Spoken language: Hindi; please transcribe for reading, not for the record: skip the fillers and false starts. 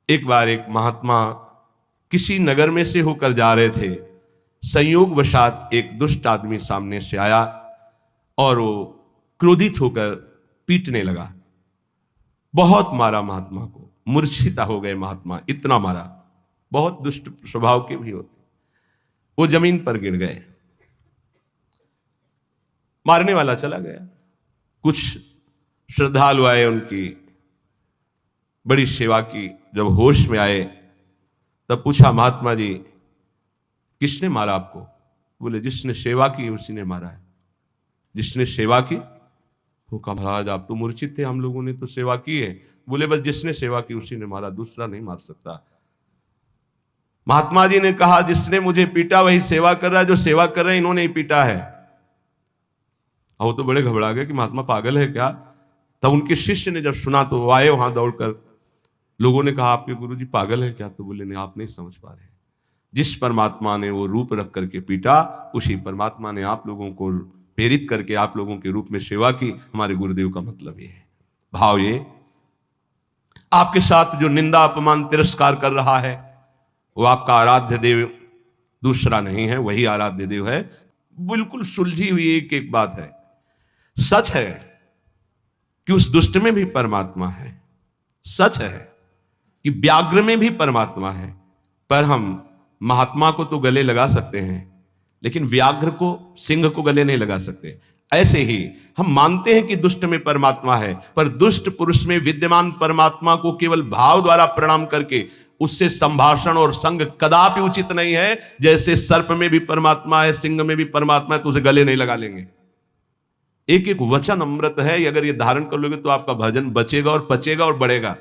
एक बार एक महात्मा किसी नगर में से होकर जा रहे थे। संयोगवशात एक दुष्ट आदमी सामने से आया और वो क्रोधित होकर पीटने लगा। बहुत मारा महात्मा को, मूर्छिता हो गए महात्मा, इतना मारा। बहुत दुष्ट स्वभाव के भी होते, वो जमीन पर गिर गए। मारने वाला चला गया। कुछ श्रद्धालु आए, उनकी बड़ी सेवा की। जब होश में आए तब पूछा, महात्मा जी किसने मारा आपको? बोले, जिसने सेवा की उसी ने मारा है। जिसने सेवा की? वो कहा, महाराज आप तो मूर्छित थे, हम लोगों ने तो सेवा की है। बोले, बस जिसने सेवा की उसी ने मारा, दूसरा नहीं मार सकता। महात्मा जी ने कहा, जिसने मुझे पीटा वही सेवा कर रहा है, जो सेवा कर रहे हैं इन्होंने ही पीटा है। वो तो बड़े घबरा गए कि महात्मा पागल है क्या। तब उनके शिष्य ने जब सुना तो आए वहां दौड़कर। लोगों ने कहा, आपके गुरुजी पागल है क्या? तो बोले, नहीं, आप नहीं समझ पा रहे। जिस परमात्मा ने वो रूप रख करके पीटा, उसी परमात्मा ने आप लोगों को प्रेरित करके आप लोगों के रूप में सेवा की। हमारे गुरुदेव का मतलब ये है। भाव ये, आपके साथ जो निंदा अपमान तिरस्कार कर रहा है वो आपका आराध्य देव दूसरा नहीं है, वही आराध्य देव है। बिल्कुल सुलझी हुई एक एक बात है। सच है कि उस दुष्ट में भी परमात्मा है। सच है कि व्याघ्र में भी परमात्मा है। पर हम महात्मा को तो गले लगा सकते हैं, लेकिन व्याघ्र को, सिंह को गले नहीं लगा सकते। ऐसे ही हम मानते हैं कि दुष्ट में परमात्मा है, पर दुष्ट पुरुष में विद्यमान परमात्मा को केवल भाव द्वारा प्रणाम करके उससे संभाषण और संग कदापि उचित नहीं है। जैसे सर्प में भी परमात्मा है, सिंह में भी परमात्मा है, तो उसे गले नहीं लगा लेंगे। एक एक वचन अमृत है। अगर ये धारण कर लोगे तो आपका भजन बचेगा और पचेगा और बढ़ेगा।